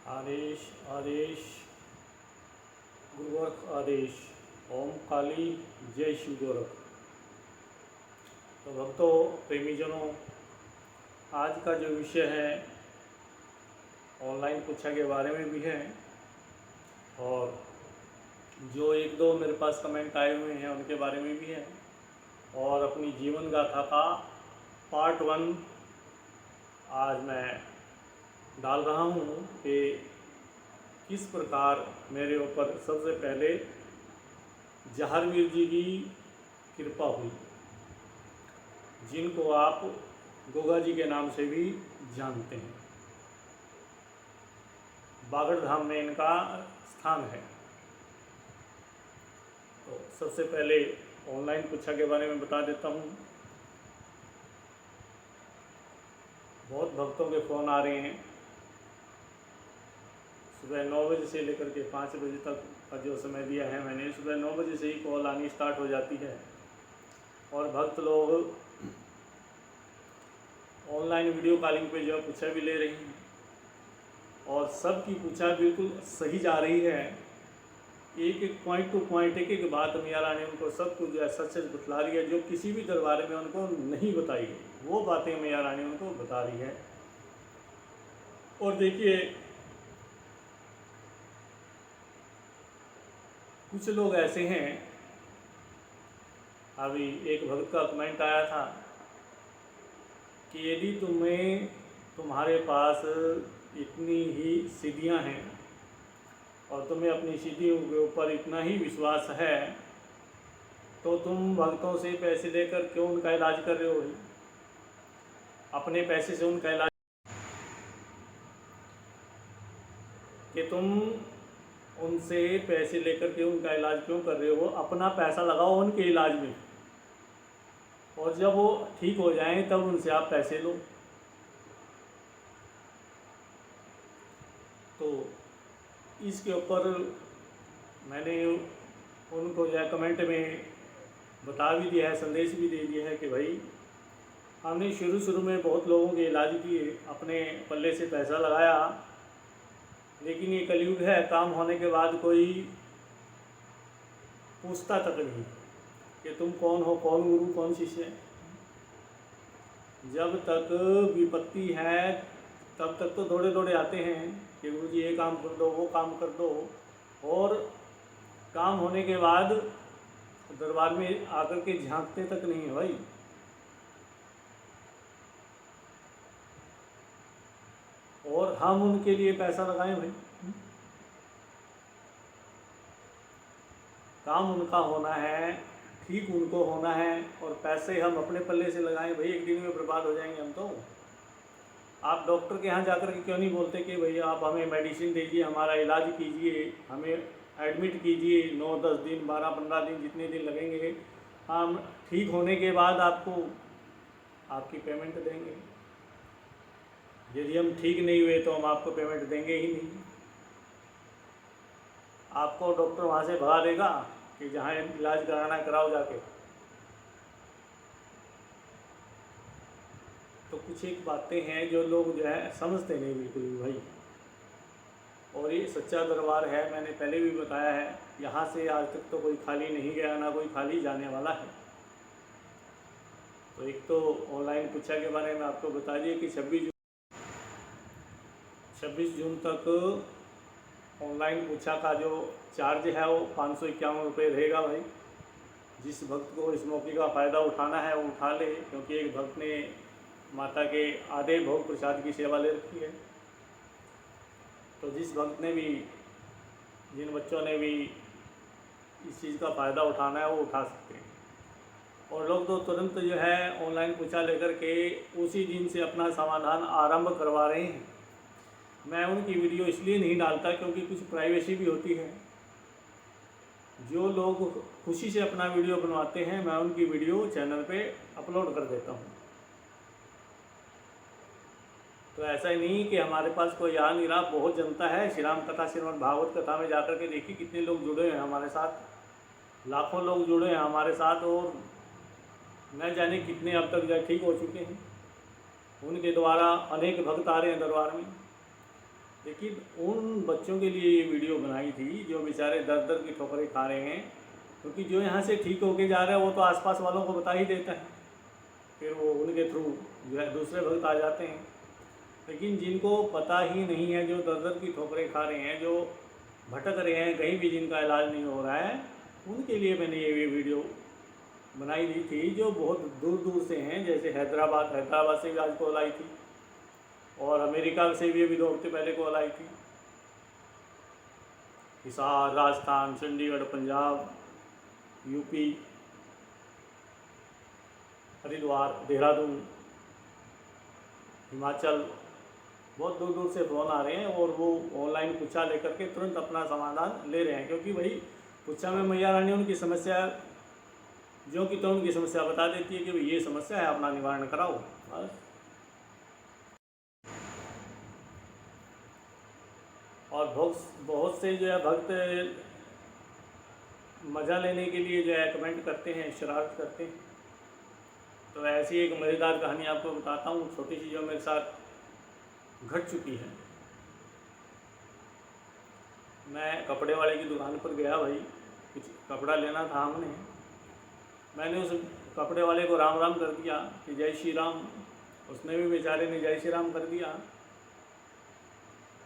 आदेश आदेश गुरुवर्ख आदेश। ओम काली जय शिव गोरख। तो भक्तों, प्रेमीजनों, आज का जो विषय है ऑनलाइन कक्षा के बारे में भी है और जो एक दो मेरे पास कमेंट आए हुए हैं उनके बारे में भी है और अपनी जीवन गाथा का पार्ट 1 आज मैं डाल रहा हूँ कि किस प्रकार मेरे ऊपर सबसे पहले जहारवीर जी की कृपा हुई, जिनको आप गोगा जी के नाम से भी जानते हैं। बागड़ धाम में इनका स्थान है। तो सबसे पहले ऑनलाइन कक्षा के बारे में बता देता हूँ। बहुत भक्तों के फ़ोन आ रहे हैं। सुबह 9 बजे से लेकर के 5 बजे तक का जो समय दिया है मैंने, सुबह 9 बजे से ही कॉल आनी स्टार्ट हो जाती है और भक्त लोग ऑनलाइन वीडियो कॉलिंग पे जो पूछा भी ले रही हैं और सबकी पूछा बिल्कुल सही जा रही है। एक एक पॉइंट टू पॉइंट, एक एक बात मैया रानी उनको सब कुछ जो है सच सच बतला रही है, जो किसी भी दरबार में उनको नहीं बताई गई, वो बातें मैया रानी उनको बता रही है। और देखिए, कुछ लोग ऐसे हैं, अभी एक भक्त का कमेंट आया था कि यदि तुम्हारे पास इतनी ही सिद्धियां हैं और तुम्हें अपनी सिद्धियों के ऊपर इतना ही विश्वास है तो तुम भक्तों से पैसे लेकर क्यों उनका इलाज कर रहे हो? अपने पैसे से उनका इलाज कि तुम उनसे पैसे लेकर के उनका इलाज क्यों कर रहे हो? अपना पैसा लगाओ उनके इलाज में और जब वो ठीक हो जाएं तब उनसे आप पैसे लो। तो इसके ऊपर मैंने उनको जो है कमेंट में बता भी दिया है, संदेश भी दे दिया है कि भाई, हमने शुरू में बहुत लोगों के इलाज किए, अपने पल्ले से पैसा लगाया, लेकिन ये कलयुग है, काम होने के बाद कोई पूछता तक नहीं कि तुम कौन हो, कौन गुरु, कौन शिष्य। जब तक विपत्ति है तब तक तो दौड़े दौड़े आते हैं कि गुरु जी ये काम कर दो, वो काम कर दो, और काम होने के बाद दरबार में आकर के झांकते तक नहीं है भाई। और हम उनके लिए पैसा लगाएं भाई? काम उनका होना है, ठीक उनको होना है, और पैसे हम अपने पल्ले से लगाएं भाई? एक दिन में बर्बाद हो जाएंगे हम तो। आप डॉक्टर के यहाँ जाकर के क्यों नहीं बोलते कि भैया आप हमें मेडिसिन दीजिए, हमारा इलाज कीजिए, हमें एडमिट कीजिए, 9-10 दिन 12-15 दिन जितने दिन लगेंगे, हम ठीक होने के बाद आपको आपकी पेमेंट देंगे। यदि हम ठीक नहीं हुए तो हम आपको पेमेंट देंगे ही नहीं। आपको डॉक्टर वहाँ से भगा देगा कि जहाँ इलाज कराना कराओ जाके। तो कुछ एक बातें हैं जो लोग जो है समझते नहीं बिल्कुल भी भाई। और ये सच्चा दरबार है, मैंने पहले भी बताया है, यहाँ से आज तक तो कोई खाली नहीं गया, ना कोई खाली जाने वाला है। तो एक तो ऑनलाइन कक्षा के बारे में आपको बता दिए कि 26 जून तक ऑनलाइन कक्षा का जो चार्ज है वो 551 रुपये रहेगा भाई। जिस भक्त को इस मौके का फ़ायदा उठाना है वो उठा ले, क्योंकि एक भक्त ने माता के आधे भोग प्रसाद की सेवा ले रखी है। तो जिस भक्त ने भी, जिन बच्चों ने भी इस चीज़ का फ़ायदा उठाना है वो उठा सकते हैं। और लोग तो तुरंत जो है ऑनलाइन कक्षा लेकर के उसी दिन से अपना समाधान आरंभ करवा रहे हैं। मैं उनकी वीडियो इसलिए नहीं डालता क्योंकि कुछ प्राइवेसी भी होती है। जो लोग खुशी से अपना वीडियो बनवाते हैं, मैं उनकी वीडियो चैनल पे अपलोड कर देता हूँ। तो ऐसा ही नहीं कि हमारे पास कोई आ नहीं रहा, बहुत जनता है। श्री राम कथा, श्रीमद् भागवत कथा में जाकर के देखिए कितने लोग जुड़े हैं हमारे साथ, लाखों लोग जुड़े हैं हमारे साथ, और न जाने कितने अब तक जो ठीक हो चुके हैं। उनके द्वारा अनेक भक्त आ रहे हैं दरबार में। लेकिन उन बच्चों के लिए ये वीडियो बनाई थी जो बेचारे दर दर की ठोकरें खा रहे हैं, क्योंकि जो यहाँ से ठीक होके जा रहे हैं वो तो आसपास वालों को बता ही देता है, फिर वो उनके थ्रू जो है दूसरे भक्त आ जाते हैं। लेकिन जिनको पता ही नहीं है, जो दर दर की ठोकरें खा रहे हैं, जो भटक रहे हैं, कहीं भी जिनका इलाज नहीं हो रहा है, उनके लिए मैंने ये वीडियो बनाई दी थी, जो बहुत दूर दूर से हैं। जैसे हैदराबाद से भी आज कॉल आई थी, और अमेरिका से भी अभी 2 हफ्ते पहले कॉल आई थी। हिसार, राजस्थान, चंडीगढ़, पंजाब, यूपी, हरिद्वार, देहरादून, हिमाचल, बहुत दूर दूर से फ़ोन आ रहे हैं, और वो ऑनलाइन पूछा लेकर के तुरंत अपना समाधान ले रहे हैं। क्योंकि भाई पूछा में मैया रानी उनकी समस्या जो कि तो उनकी समस्या बता देती है कि भाई ये समस्या है, अपना निवारण कराओ, बस। और बहुत से जो है भक्त मज़ा लेने के लिए जो है कमेंट करते हैं, शरारत करते हैं। तो ऐसी एक मज़ेदार कहानी आपको बताता हूँ, छोटी सी, जो मेरे साथ घट चुकी है। मैं कपड़े वाले की दुकान पर गया भाई, कुछ कपड़ा लेना था हमने। मैंने उस कपड़े वाले को राम राम कर दिया कि जय श्री राम। उसने भी बेचारे ने जय श्री राम कर दिया।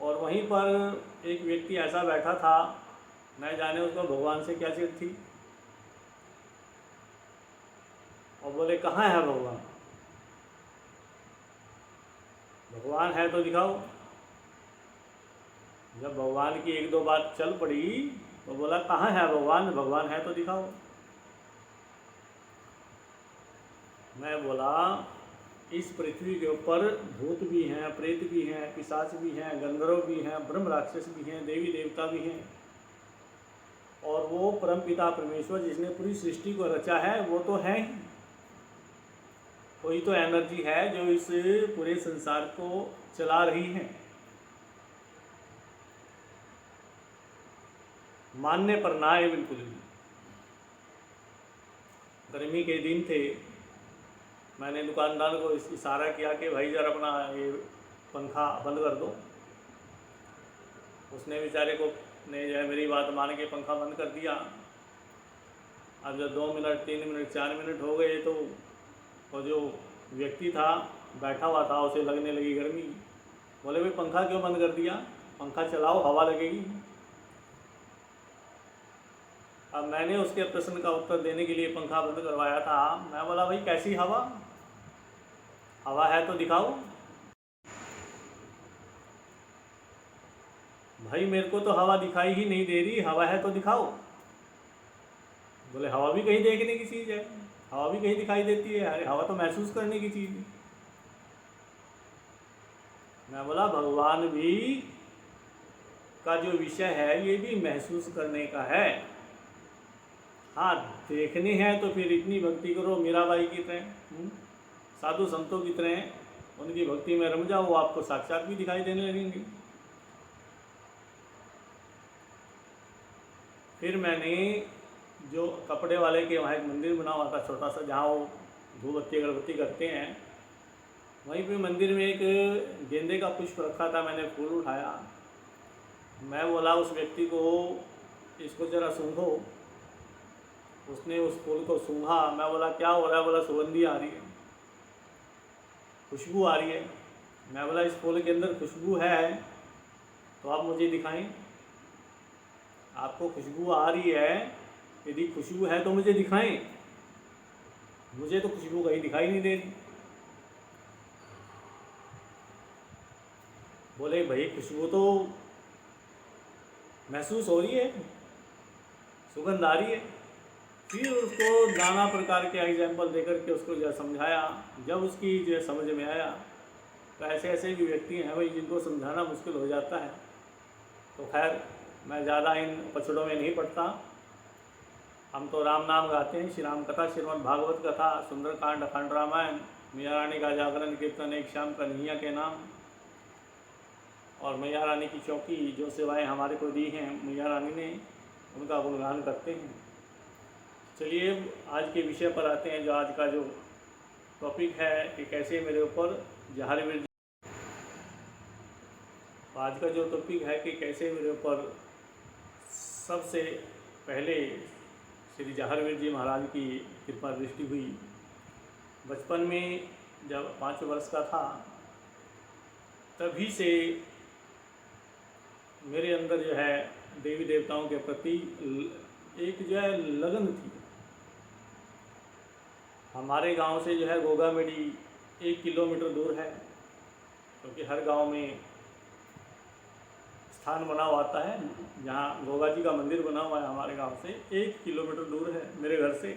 और वहीं पर एक व्यक्ति ऐसा बैठा था, न जाने उसको भगवान से क्या चिढ़ थी, और बोले कहाँ है भगवान, भगवान है तो दिखाओ। जब भगवान की 1-2 बात चल पड़ी तो बोला कहाँ है भगवान, भगवान है तो दिखाओ। मैं बोला इस पृथ्वी के ऊपर भूत भी हैं, प्रेत भी हैं, पिशाच भी हैं, गंधर्व भी हैं, ब्रह्म राक्षस भी हैं, देवी देवता भी हैं, और वो परमपिता परमेश्वर जिसने पूरी सृष्टि को रचा है वो तो है ही। कोई तो एनर्जी है जो इस पूरे संसार को चला रही है। मानने पर ना आए बिल्कुल भी। गर्मी के दिन थे, मैंने दुकानदार को इशारा किया कि भाई जरा अपना ये पंखा बंद कर दो। उसने बेचारे को ने जो है मेरी बात मान के पंखा बंद कर दिया। अब जब 2 मिनट 3 मिनट 4 मिनट हो गए तो वो जो व्यक्ति था बैठा हुआ था, उसे लगने लगी गर्मी। बोले भाई पंखा क्यों बंद कर दिया, पंखा चलाओ, हवा लगेगी। अब मैंने उसके प्रश्न का उत्तर देने के लिए पंखा बंद करवाया था। मैं बोला भाई कैसी हवा, हवा है तो दिखाओ। भाई मेरे को तो हवा दिखाई ही नहीं दे रही, हवा है तो दिखाओ। बोले हवा भी कहीं देखने की चीज़ है, हवा भी कहीं दिखाई देती है, अरे हवा तो महसूस करने की चीज़ है। मैं बोला भगवान भी का जो विषय है ये भी महसूस करने का है। हाँ देखने हैं तो फिर इतनी भक्ति करो मीराबाई की तरह, साधु संतों की तरह उनकी भक्ति में रम जाओ, वो आपको साक्षात भी दिखाई देने लगेंगे। फिर मैंने जो कपड़े वाले के वहाँ एक मंदिर बना हुआ था छोटा सा, जहाँ वो धूपबत्ती अगरबत्ती करते हैं, वहीं पे मंदिर में एक गेंदे का पुष्प रखा था। मैंने फूल उठाया, मैं बोला उस व्यक्ति को इसको ज़रा सूंघो। उसने उस फूल को सूंघा। मैं बोला क्या हो रहा है, बोला सुगंधी आ रही है, खुशबू आ रही है। मैं बोला इस फूल के अंदर खुशबू है तो आप मुझे दिखाएं, आपको खुशबू आ रही है, यदि खुशबू है तो मुझे दिखाएं, मुझे तो खुशबू कहीं दिखाई नहीं दे रही। बोले भाई खुशबू तो महसूस हो रही है, सुगंध आ रही है। फिर उसको नाना प्रकार के एग्जाम्पल देकर के उसको जो समझाया। जब उसकी जो समझ में आया, तो ऐसे ऐसे भी व्यक्ति हैं भाई जिनको समझाना मुश्किल हो जाता है। तो खैर मैं ज़्यादा इन पछड़ों में नहीं पड़ता। हम तो राम नाम गाते हैं, श्री राम कथा, श्रीमद् भागवत कथा, सुंदरकांड, अखंड रामायण, मैया रानी का जागरण कीर्तन, एक शाम कन्हैया के नाम, और मैया रानी की चौकी जो सेवाएं हमारे को दी हैं मैया रानी ने, उनका गुणगान करते हैं। चलिए आज के विषय पर आते हैं। जो आज का जो टॉपिक है कि कैसे मेरे ऊपर जहर तो आज का जो टॉपिक है कि कैसे मेरे ऊपर सबसे पहले श्री जहारवीर जी महाराज की कृपा दृष्टि हुई। बचपन में जब 5 वर्ष का था तभी से मेरे अंदर जो है देवी देवताओं के प्रति एक जो है लगन थी। हमारे गांव से जो है गोगामेडी 1 किलोमीटर दूर है, क्योंकि हर गांव में स्थान बना हुआ आता है जहाँ गोगा जी का मंदिर बना हुआ है। हमारे गांव से 1 किलोमीटर दूर है मेरे घर से।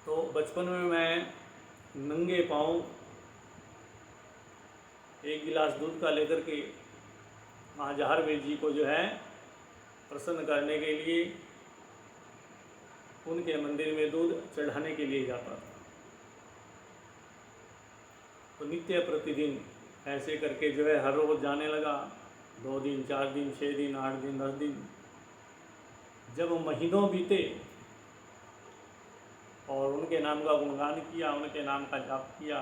तो बचपन में मैं नंगे पाँव 1 गिलास दूध का लेकर के वहाँ जहारवीर जी को जो है प्रसन्न करने के लिए उनके मंदिर में दूध चढ़ाने के लिए जाता था। तो नित्य प्रतिदिन ऐसे करके जो है हर रोज़ जाने लगा। 2 दिन, 4 दिन, 6 दिन, 8 दिन, 10 दिन, जब महीनों बीते और उनके नाम का गुणगान किया, उनके नाम का जाप किया,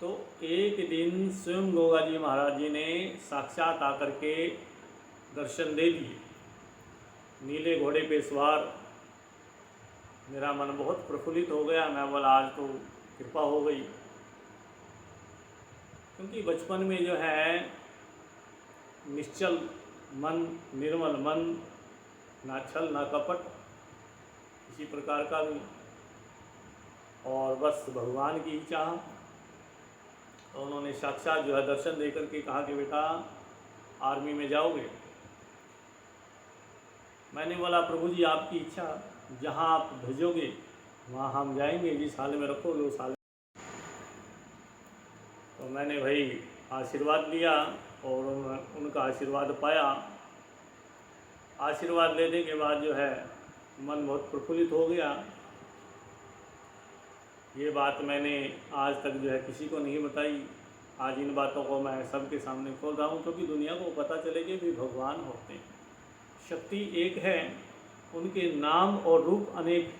तो एक दिन स्वयं गोगा जी महाराज जी ने साक्षात आकर के दर्शन दे दिए। नीले घोड़े पे सवार। मेरा मन बहुत प्रफुल्लित हो गया। मैं बोला आज तो कृपा हो गई, क्योंकि बचपन में जो है निश्चल मन, निर्मल मन, ना छल ना कपट किसी प्रकार का भी, और बस भगवान की ही चाह। तो उन्होंने साक्षात जो है दर्शन देकर के कहा कि बेटा आर्मी में जाओगे। मैंने बोला प्रभु जी आपकी इच्छा, जहाँ आप भेजोगे वहाँ हम जाएंगे, जिस हाल में रखोगे उस हाल। तो मैंने भाई आशीर्वाद लिया और उनका आशीर्वाद पाया। आशीर्वाद लेने के बाद जो है मन बहुत प्रफुल्लित हो गया। ये बात मैंने आज तक जो है किसी को नहीं बताई। आज इन बातों को मैं सबके सामने खोल रहा हूँ, क्योंकि दुनिया को पता चले कि भी भगवान होते हैं, शक्ति एक है, उनके नाम और रूप अनेक।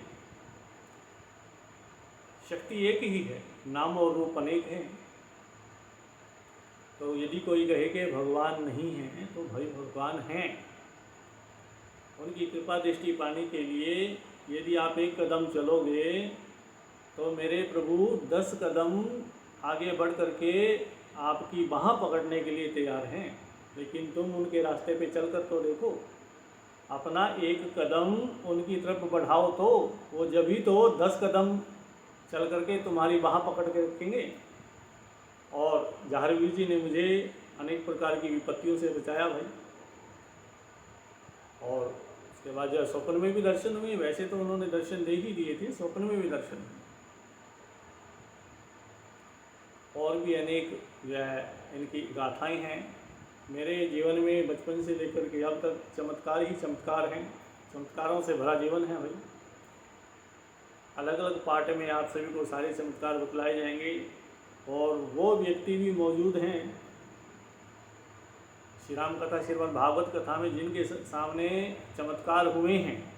शक्ति एक ही है, नाम और रूप अनेक हैं। तो यदि कोई कहे कि भगवान नहीं है, तो भाई भगवान हैं। उनकी कृपा दृष्टि पाने के लिए यदि आप 1 कदम चलोगे तो मेरे प्रभु 10 कदम आगे बढ़ करके आपकी बाँह पकड़ने के लिए तैयार हैं। लेकिन तुम उनके रास्ते पे चलकर तो देखो, अपना 1 कदम उनकी तरफ बढ़ाओ तो वो जब ही तो 10 कदम चल करके तुम्हारी बाँह पकड़ के रखेंगे। और जहारवीर जी ने मुझे अनेक प्रकार की विपत्तियों से बचाया भाई। और उसके बाद जो स्वप्न में भी दर्शन हुए। वैसे तो उन्होंने दर्शन दे ही दिए थे, स्वप्न में भी दर्शन हुए। और भी अनेक जो है इनकी गाथाएं हैं। मेरे जीवन में बचपन से लेकर के अब तक चमत्कार ही चमत्कार हैं। चमत्कारों से भरा जीवन है भाई। अलग अलग पार्ट में आप सभी को सारे चमत्कार बतलाए जाएंगे, और वो व्यक्ति भी मौजूद हैं श्री राम कथा, श्रीमद् भागवत कथा में, जिनके सामने चमत्कार हुए हैं।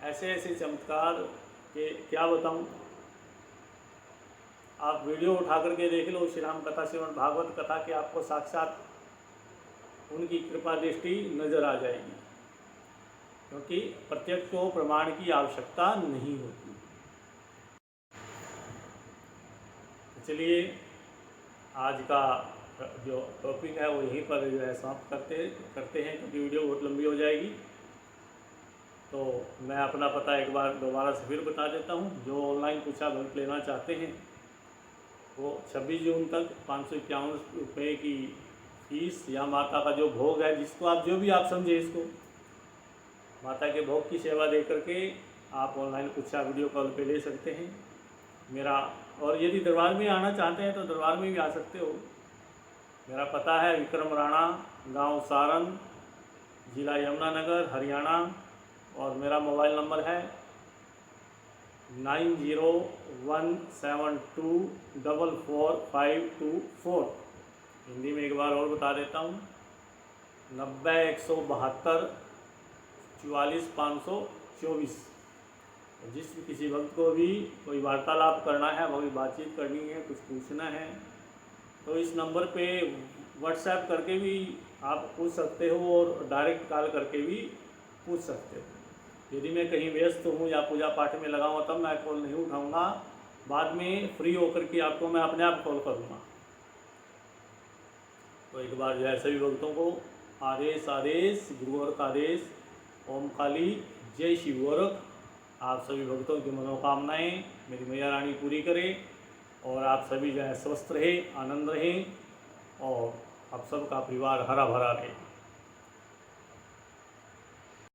ऐसे ऐसे चमत्कार के क्या बताऊं। आप वीडियो उठा करके देख लो श्री राम कथा, श्रीमद् भागवत कथा के, आपको साक्षात उनकी कृपा दृष्टि नजर आ जाएगी, क्योंकि प्रत्यक्ष को प्रमाण की आवश्यकता नहीं होती। चलिए आज का जो टॉपिक है वो यहीं पर जो है समाप्त करते हैं, क्योंकि वीडियो बहुत लंबी हो जाएगी। तो मैं अपना पता एक बार दोबारा से फिर बता देता हूँ। जो ऑनलाइन पूछा भक्त लेना चाहते हैं वो 26 जून तक 551 रुपये की फीस, या माता का जो भोग है, जिसको आप जो भी आप समझे, इसको माता के भोग की सेवा दे करके आप ऑनलाइन पूछा वीडियो कॉल पे ले सकते हैं मेरा। और यदि दरबार में आना चाहते हैं तो दरबार में भी आ सकते हो। मेरा पता है विक्रम राणा, गांव सारन, जिला यमुनानगर, हरियाणा, और मेरा मोबाइल नंबर है 9017244524। हिंदी में एक बार और बता देता हूँ, 90 172 44 524। जिस किसी भक्त को भी कोई वार्तालाप करना है, कोई बातचीत करनी है, कुछ पूछना है, तो इस नंबर पे व्हाट्सएप करके भी आप पूछ सकते हो और डायरेक्ट कॉल करके भी पूछ सकते हो। यदि मैं कहीं व्यस्त हूँ या पूजा पाठ में लगा हुआ तब मैं कॉल नहीं उठाऊँगा, बाद में फ्री होकर के आपको मैं अपने आप कॉल करूँगा। तो एक बार जो है सभी भक्तों को आदेश आदेश गुरु और का आदेश, ओम काली जय शिव गोरख। आप सभी भक्तों की मनोकामनाएं मेरी मैया रानी पूरी करें और आप सभी जो है स्वस्थ रहें, आनंद रहें और आप सबका परिवार हरा भरा रहे।